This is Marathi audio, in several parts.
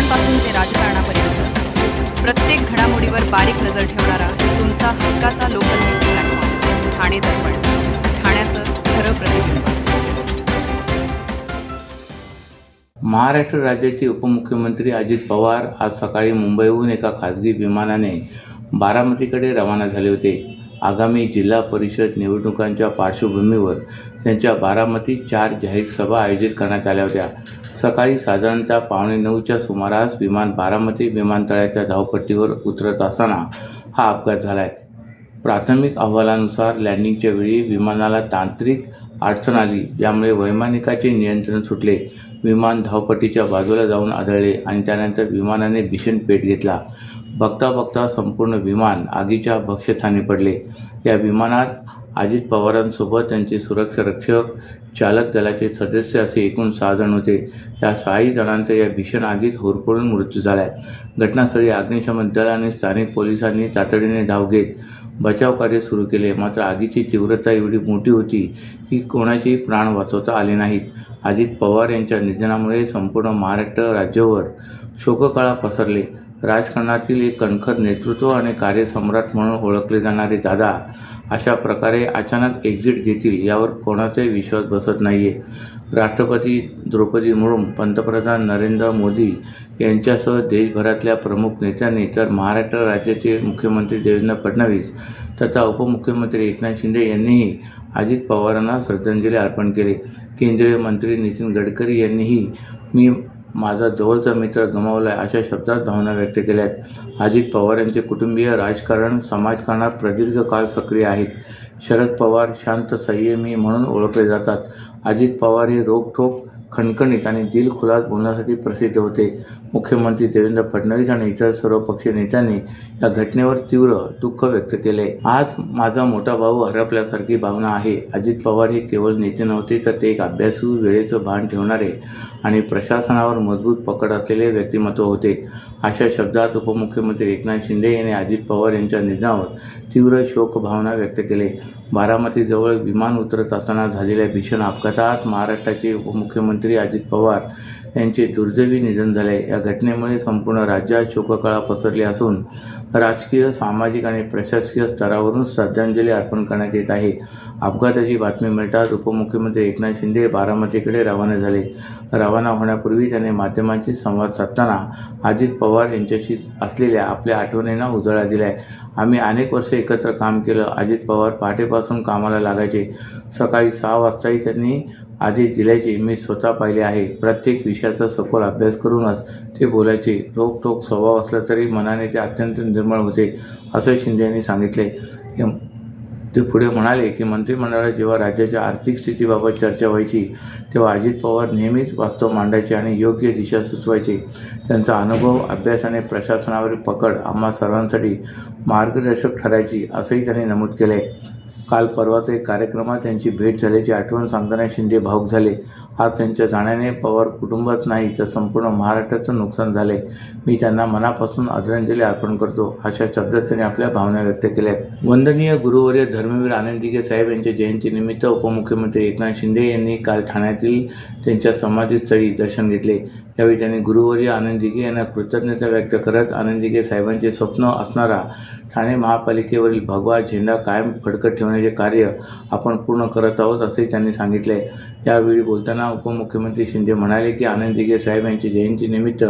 विधानापासून ते राजकारणापर्यंत प्रत्येक घडामोडीवर बारीक नजर ठेवणारा तुमचा हक्काचा लोकल न्यूज प्लॅटफॉर्म ठाणे दर्पण, ठाण्याचं खरं प्रतिबिंब. महाराष्ट्र राज्याचे उपमुख्यमंत्री अजित पवार आज सकाळी मुंबईहून एका खासगी विमानाने बारामतीकडे रवाना झाले होते. आगामी जिल्हा परिषद निवडणुकांच्या पार्श्वभूमीवर त्यांच्या बारामतीत 4 जाहीर सभा आयोजित करण्यात आल्या होत्या. सकाळी साधारणतः 8:45च्या सुमारास विमान बारामती विमानतळाच्या धावपट्टीवर उतरत असताना हा अपघात झाला आहे. प्राथमिक अहवालानुसार लँडिंगच्या वेळी विमानाला तांत्रिक अडचण आली, यामुळे वैमानिकाचे नियंत्रण सुटले. विमान धावपट्टीच्या बाजूला जाऊन आदळले आणि त्यानंतर विमानाने भीषण पेट घेतला. बघता बघता संपूर्ण विमान आगीच्या भक्ष्यस्थानी पडले. या विमानात अजित पवारांसोबत त्यांचे सुरक्षा रक्षक, चालक दलाचे सदस्य असे एकूण 6 जण होते. या 6 जणांचा या भीषण आगीत होरपळून मृत्यू झाला. घटनास्थळी अग्निशमन दल आणि स्थानिक पोलिसांनी तातडीने धाव घेत बचाव कार्य सुरू केले. मात्र आगीची तीव्रता एवढी मोठी होती की कोणाचेही प्राण वाचवता आले नाहीत. अजित पवार यांच्या निधनामुळे संपूर्ण महाराष्ट्र राज्यावर शोककळा पसरले. राजकारणातील एक कणखर नेतृत्व आणि कार्यसम्राट म्हणून ओळखले जाणारे दादा अशा प्रकारे अचानक एक्झिट घेतील यावर कोणाचाही विश्वास बसत नाहीये. राष्ट्रपती द्रौपदी मुर्मू, पंतप्रधान नरेंद्र मोदी यांच्यासह देशभरातल्या प्रमुख नेत्यांनी तर महाराष्ट्र राज्याचे मुख्यमंत्री देवेंद्र फडणवीस तथा उपमुख्यमंत्री एकनाथ शिंदे यांनीही अजित पवारांना श्रद्धांजली अर्पण केली. केंद्रीय मंत्री नितीन गडकरी यांनीही मी माझा जवळचा मित्र गमावला अशा शब्दात भावना व्यक्त केल्या आहेत. अजित पवार यांचे कुटुंबीय राजकारण, समाजकारणात प्रदीर्घ काळ सक्रिय आहेत. शरद पवार शांत, संयमी म्हणून ओळखले जातात. अजित पवार हे रोखठोक, खणखणीत आणि दिलखुलास बोलण्यासाठी प्रसिद्ध होते. मुख्यमंत्री देवेंद्र फडणवीस आणि इतर सर्वपक्षीय नेत्यांनी या घटनेवर तीव्र दुःख व्यक्त केले. आज माझा मोठा भाऊ हरपल्यासारखी भावना आहे. अजित पवार हे केवळ नेते नव्हते, तर ते एक अभ्यासू, वेळेचं भान ठेवणारे आणि प्रशासनावर मजबूत पकड असलेले व्यक्तिमत्व होते. अशा शब्दात उपमुख्यमंत्री एकनाथ शिंदे यांनी अजित पवार यांच्या निधनावर तीव्र शोकभावना व्यक्त केले. बारामतीजवळ विमान उतरत असताना झालेल्या भीषण अपघातात महाराष्ट्राचे उपमुख्यमंत्री अजित पवार यांचे दुर्दैवी निधन झाले. या घटनेमुळे संपूर्ण राज्यात शोककळा पसरली असून राजकीय, सामाजिक आणि प्रशासकीय स्तरावरून श्रद्धांजली अर्पण करण्यात येत आहे. अपघाताची बातमी मिळताच उपमुख्यमंत्री एकनाथ शिंदे बारामतीकडे रवाना झाले. रवाना होण्यापूर्वी त्यांनी माध्यमांशी संवाद साधताना अजित पवार यांच्याशी असलेल्या आपल्या आठवणींना उजाळा दिलाय. आम्ही अनेक वर्ष एकत्र काम केलं. अजित पवार पहाटेपासून कामाला लागायचे. सकाळी 6 वाजताही त्यांनी आदेश दिल्याचे मी स्वतः पाहिले आहे. प्रत्येक विषयाचा सखोल अभ्यास करूनच ते बोलायचे. रोखठोक स्वभाव असला तरी मनाने ते अत्यंत निर्मळ होते, असं शिंदे यांनी सांगितले. ते पुढे म्हणाले की मंत्रिमंडळात जेव्हा राज्याच्या आर्थिक स्थितीबाबत चर्चा व्हायची तेव्हा अजित पवार नेहमीच वास्तव मांडायचे आणि योग्य दिशा सुचवायचे. त्यांचा अनुभव, अभ्यास आणि प्रशासनावरील पकड आम्हा सर्वांसाठी मार्गदर्शक ठरायची, असंही त्यांनी नमूद केले. काल परवाच एक कार्यक्रमात त्यांची भेट झाल्याची आठवण सांगताना शिंदे भावूक झाले. आज त्यांच्या जाण्याने पवार कुटुंबच नाही तर संपूर्ण महाराष्ट्राचं नुकसान झाले. मी त्यांना मनापासून आदरांजली अर्पण करतो, अशा शब्दात त्यांनी आपल्या भावना व्यक्त केल्या. वंदनीय गुरुवर्य धर्मवीर आनंद दिघे साहेब यांच्या जयंतीनिमित्त उपमुख्यमंत्री एकनाथ शिंदे यांनी काल ठाण्यातील त्यांच्या समाधीस्थळी दर्शन घेतले. यावेळी त्यांनी गुरुवर्य आनंद दिघे यांना कृतज्ञता व्यक्त करत आनंद दिघे साहेबांचे स्वप्न असणारा ठाणे महापालिकेवरील भगवा झेंडा कायम फडकत ठेवण्याचे कार्य आपण पूर्ण करत आहोत, असेही त्यांनी सांगितले. यावेळी बोलताना उपमुख्यमंत्री शिंदे म्हणाले की आनंद दिघे साहेब यांच्या जयंतीनिमित्त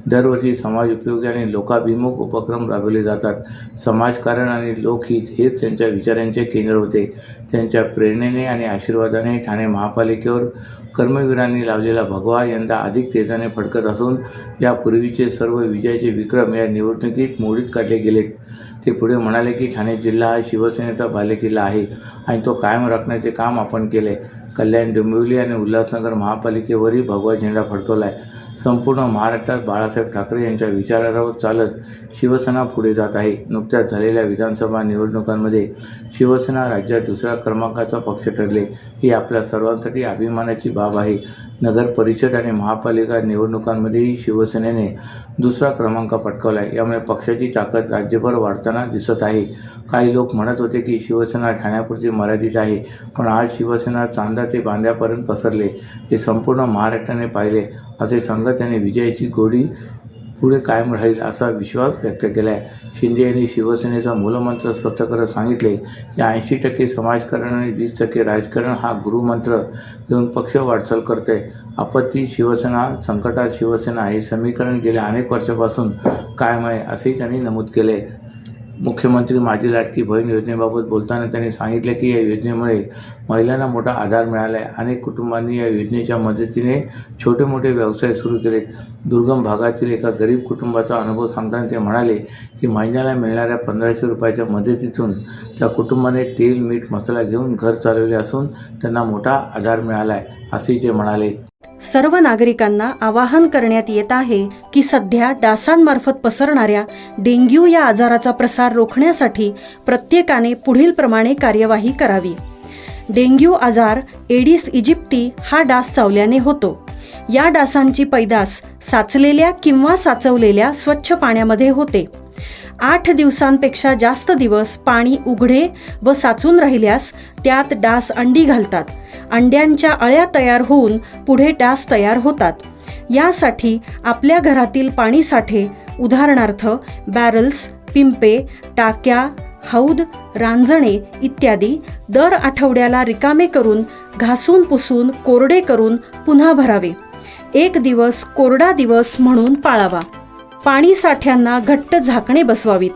दरवर्षी समाज उपयोगी आणि लोकाभिमुख उपक्रम राबवले जातात. समाजकारण आणि लोकहित हेच त्यांच्या विचारांचे केंद्र होते. त्यांच्या प्रेरणेने आणि आशीर्वादाने ठाणे महापालिकेवर कर्मवीरांनी लावलेला भगवा यंदा अधिक तेजाने फडकत असून यापूर्वीचे सर्व विजयाचे विक्रम या निवडणुकीत मोडीत काढले गेलेत. ते पुढे म्हणाले की ठाणे जिल्हा हा शिवसेनेचा बालेकिल्ला आहे आणि तो कायम राखण्याचे काम आपण केले. कल्याण, डोंबिवली आणि उल्हासनगर महापालिकेवरही भगवा झेंडा फडकवलाय. संपूर्ण महाराष्ट्रात बाळासाहेब ठाकरे यांच्या विचारावर चालत शिवसेना पुढे जात आहे. नुकत्याच झालेल्या विधानसभा निवडणुकांमध्ये शिवसेना राज्यात 2ऱ्या क्रमांकाचा पक्ष ठरले. ही आपल्या सर्वांसाठी अभिमानाची बाब आहे. नगर परिषद आणि महापालिका निवडणुकांमध्येही शिवसेनेने 2रा क्रमांक पटकावला आहे. यामुळे पक्षाची ताकद राज्यभर वाढताना दिसत आहे. काही लोक म्हणत होते की शिवसेना ठाण्यापुरती मर्यादित आहे, पण आज शिवसेना चांदा ते बांद्यापर्यंत पसरले. हे संपूर्ण महाराष्ट्राने पाहिले, असे सांगत त्यांनी विजयाची गोडी पुढे कायम राहील असा विश्वास व्यक्त केला आहे. शिंदे यांनी शिवसेनेचा मूलमंत्र स्पष्ट करत सांगितले की 80% समाजकारण आणि 20% राजकारण हा गृहमंत्र घेऊन पक्ष वाटचाल करते. आपत्तीत शिवसेना, संकटात शिवसेना हे समीकरण गेल्या अनेक वर्षापासून कायम आहे असेही त्यांनी नमूद केले. मुख्यमंत्री माझी लाडकी बहीण योजनेबाबत बोलताना त्यांनी सांगितले की या योजनेमुळे महिलांना मोठा आधार मिळाला आहे. अनेक कुटुंबांनी या योजनेच्या मदतीने छोटे मोठे व्यवसाय सुरू केले. दुर्गम भागातील एका गरीब कुटुंबाचा अनुभव सांगताना ते म्हणाले की महिन्याला मिळणाऱ्या 1500 रुपयाच्या मदतीतून त्या कुटुंबाने तेल, मीठ, मसाला घेऊन घर चालवले असून त्यांना मोठा आधार मिळाला आहे असेही ते म्हणाले. सर्व नागरिकांना आवाहन करण्यात येत आहे की सध्या डासांमार्फत पसरणाऱ्या डेंग्यू या आजाराचा प्रसार रोखण्यासाठी प्रत्येकाने पुढीलप्रमाणे कार्यवाही करावी. डेंग्यू आजार एडिस इजिप्ती हा डास चावल्याने होतो. या डासांची पैदास साचलेल्या किंवा साचवलेल्या स्वच्छ पाण्यामध्ये होते. 8 दिवसांपेक्षा जास्त दिवस पाणी उघडे व साचून राहिल्यास त्यात डास अंडी घालतात. अंड्यांच्या अळ्या तयार होऊन पुढे डास तयार होतात. यासाठी आपल्या घरातील पाणीसाठे उदाहरणार्थ बॅरल्स, पिंपे, टाक्या, हौद, रांजणे इत्यादी दर आठवड्याला रिकामे करून घासून पुसून कोरडे करून पुन्हा भरावे. 1 दिवस कोरडा दिवस म्हणून पाळावा. पाणी साठ्यांना घट्ट झाकणे बसवावीत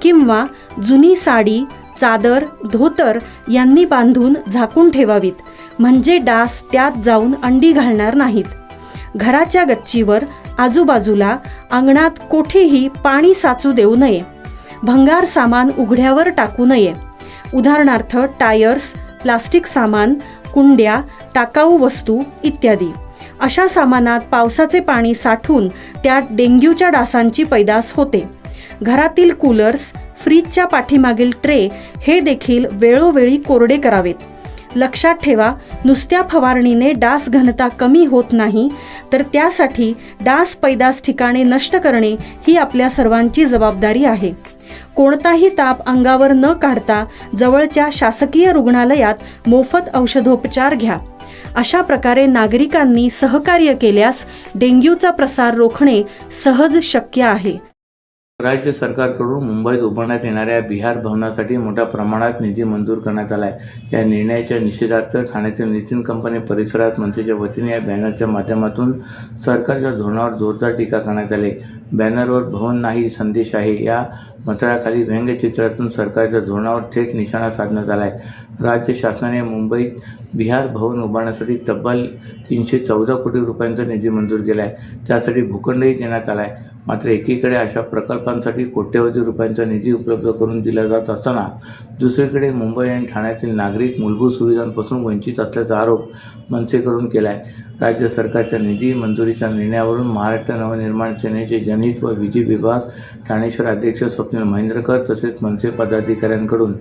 किंवा जुनी साडी, चादर, धोतर यांनी बांधून झाकून ठेवावीत, म्हणजे डास त्यात जाऊन अंडी घालणार नाहीत. घराच्या गच्चीवर, आजूबाजूला, अंगणात कोठेही पाणी साचू देऊ नये. भंगार सामान उघड्यावर टाकू नये. उदाहरणार्थ टायर्स, प्लास्टिक सामान, कुंड्या, टाकाऊ वस्तू इत्यादी. अशा सामानात पावसाचे पाणी साठून त्यात डेंग्यूच्या डासांची पैदास होते. घरातील कूलर्स, फ्रीजच्या पाठीमागील ट्रे हे देखील वेळोवेळी कोरडे करावेत. लक्षात ठेवा, नुसत्या फवारणीने डास घनता कमी होत नाही, तर त्यासाठी डास पैदास ठिकाणे नष्ट करणे ही आपल्या सर्वांची जबाबदारी आहे. कोणताही ताप अंगावर न काढता जवळच्या शासकीय रुग्णालयात मोफत औषधोपचार घ्या. अशा प्रकारे नागरिकांनी सहकार्य केल्यास डेंग्यूचा प्रसार रोखणे सहज शक्य आहे. राज्य सरकारकडून मुंबईत उभारण्यात येणाऱ्या बिहार भवनासाठी मोठ्या प्रमाणात निधी मंजूर करण्यात आला आहे. या निर्णयाच्या निषेधार्थ ठाण्यातील नितीन कंपनी परिसरात मनसेच्या वतीने या बॅनरच्या माध्यमातून सरकारच्या धोरणावर जोरदार टीका करण्यात आली. बॅनरवर भवन नाही संदेश आहे या मथळ्याखाली व्यंग्यचित्रातून सरकारच्या धोरणावर थेट निशाणा साधण्यात आला आहे. राज्य शासनाने मुंबईत बिहार भवन उभारण्यासाठी तब्बल 314 कोटी रुपयांचा निधी मंजूर केला आहे. त्यासाठी भूखंडही देण्यात आला आहे. मात्र एकीकडे अशा प्रकल्पांसाठी कोट्यवधी रुपयांचा निधी उपलब्ध करून दिला जात असताना दुसरीकडे मुंबई आणि ठाण्यातील नागरिक मूलभूत सुविधांपासून वंचित असल्याचा आरोप मनसेकडून केला आहे. राज्य सरकारच्या निधी मंजुरीच्या निर्णयावरून महाराष्ट्र नवनिर्माण सेनेचे जनहित व विधी विभाग ठाणे शहर अध्यक्ष स्वप्नील महेंद्रकर तसेच मनसे पदाधिकाऱ्यांकडून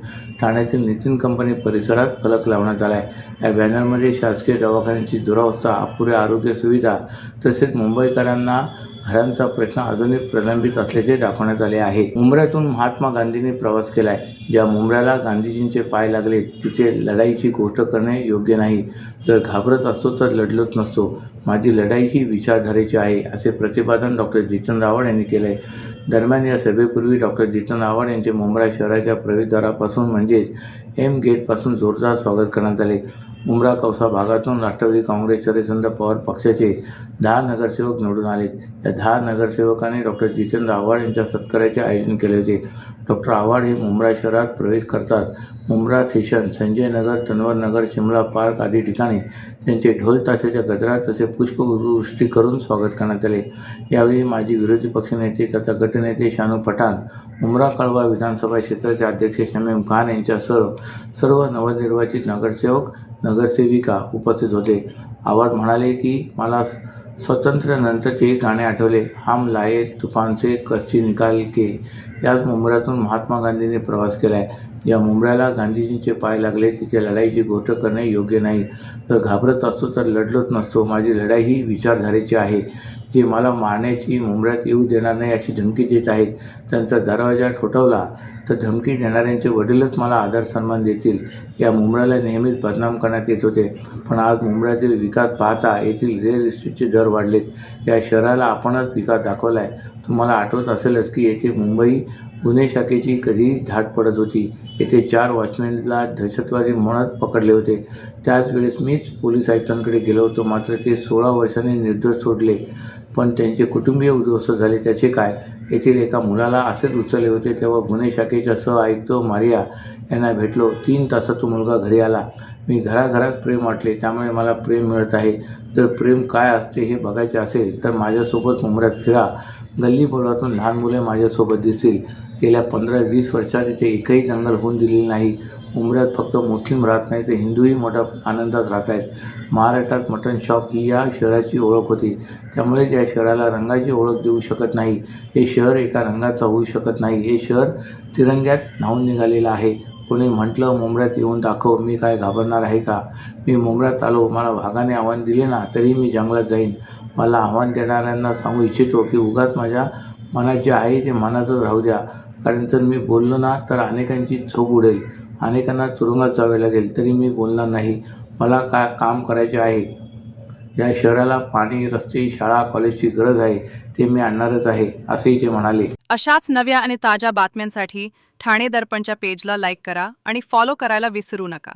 ठाण्यातील नितीन कंपनी परिसरात फलक लावण्यात आला आहे. या बॅनरमध्ये शासकीय दवाखान्यांची दुरावस्था, अपुऱ्या आरोग्य सुविधा तसेच मुंबईकरांना घरांचा प्रश्न अजूनही प्रलंबित असल्याचे दाखवण्यात आले आहे. मुंबऱ्यातून महात्मा गांधींनी प्रवास केलाय. ज्या मुंबऱ्याला गांधीजींचे पाय लागले तिथे लढाईची गोष्ट करणे योग्य नाही. जर घाबरत असतो तर लढलोच नसतो. माझी लढाई ही विचारधारेची आहे असे प्रतिपादन डॉक्टर जितेंद्र आव्हाड यांनी केले. दरम्यान या सभेपूर्वी डॉक्टर जितेंद्र आव्हाड यांचे मुंब्रा शहराच्या प्रवेशद्वारापासून म्हणजेच एम गेटपासून जोरदार स्वागत करण्यात आले. मुंब्रा कौसा भागातून राष्ट्रवादी काँग्रेस शरदचंद्र पवार पक्षाचे 10 नगरसेवक निवडून आले. या 10 नगरसेवकांनी डॉक्टर जितेंद्र आव्हाड यांच्या सत्काराचे आयोजन केले होते. डॉक्टर आव्हाड हे मुंब्रा शहरात प्रवेश करतात. मुंब्रा स्टेशन, संजय नगर, तन्वर नगर, शिमला पार्क आदी ठिकाणी त्यांचे ढोल ताशाच्या गजरात तसे पुष्पवृष्टी करून स्वागत करण्यात आले. यावेळी माजी विरोधी पक्षनेते तथा गटनेते शानू पठाण, मुंब्रा कळवा विधानसभा क्षेत्राचे अध्यक्ष शमीम खान यांच्यासह सर्व नवनिर्वाचित नगरसेवक नगरसेविका उपस्थित होते. आव्हाड म्हणाले की मला स्वातंत्र्यानंतरचे एक गाणे आठवले, हम लाए तूफान से कच्ची निकाल के. याच मुंब्र्यातून महात्मा गांधींनी प्रवास केला आहे. या मुंब्र्याला गांधीजींचे पाय लागले तिथे लढाईची गोष्ट करणे योग्य नाही. जर घाबरत असतो तर लढलोच नसतो. माझी लढाई ही विचारधारेची आहे. जे मला मारण्याची, मुंब्र्यात येऊ देणार नाही अशी धमकी देत आहेत, त्यांचा दरवाजा ठोठावला तर धमकी देणाऱ्यांचे वडीलच मला आदर सन्मान देतील. या मुंब्र्याला नेहमीच बदनाम करण्यात येत होते, पण आज मुंब्र्यातील विकास पाहता येथील रिअल इस्टेटचे दर वाढलेत. या शहराला आपणच विकास दाखवला आहे. तुम्हाला आठवत असेलच की येथे मुंबई गुन्हे शाखेची कधी धाड पडत होती. येथे 4 वॉचमॅनला दहशतवादी म्हणत पकडले होते. त्याच वेळेस मीच पोलीस आयुक्तांकडे गेलो होतो. मात्र ते 16 वर्षांनी निर्दोष सोडले, पण त्यांचे कुटुंबीय उद्ध्वस्त झाले. त्याचे काय? येथील एका मुलाला असेच उचलले होते तेव्हा गुन्हे शाखेच्या सह-आयुक्त मारिया यांना भेटलो. 3 तासात तो मुलगा घरी आला. मी घराघरात प्रेम वाटले, त्यामुळे मला प्रेम मिळत आहे. जर प्रेम काय असते हे बघायचे असेल तर माझ्यासोबत मुंबईत फिरा. गल्लीबोळातून लहान मुले माझ्यासोबत दिसतील. गेल्या 15-20 वर्षात इथे एकही दंगल होऊन दिलेली नाही. मुंबईत फक्त मुस्लिम राहत नाही तर हिंदूही मोठ्या आनंदात राहत आहेत. महाराष्ट्रात मटण शॉप ही या शहराची ओळख होती. त्यामुळे या शहराला रंगाची ओळख देऊ शकत नाही. हे शहर एका रंगाचा होऊ शकत नाही. हे शहर तिरंग्यात न्हाऊन निघालेलं आहे. कोणी म्हटलं मुंबईत येऊन दाखव, मी काय घाबरणार आहे का? मी मुंबईत आलो. मला वाघाने आव्हान दिले ना तरी मी जंगलात जाईन. मला आव्हान देणाऱ्यांना सांगू इच्छितो की उगाच माझ्या मनात जे आहे ते मनातच राहू द्या. कारण जर मी बोललो ना तर अनेकांची झोप उडेल, अनेकांना तुरुंगात जावे लागेल. तरी मी बोलणार नाही. मला काम करायचे आहे. या शहराला पाणी, रस्ते, शाळा, कॉलेजची गरज आहे. ते मी आणणारच आहे, असेही ते म्हणाले. अशाच नव्या आणि ताज्या बातम्यांसाठी ठाणे दर्पणच्या पेजला लाईक करा आणि फॉलो करायला विसरू नका.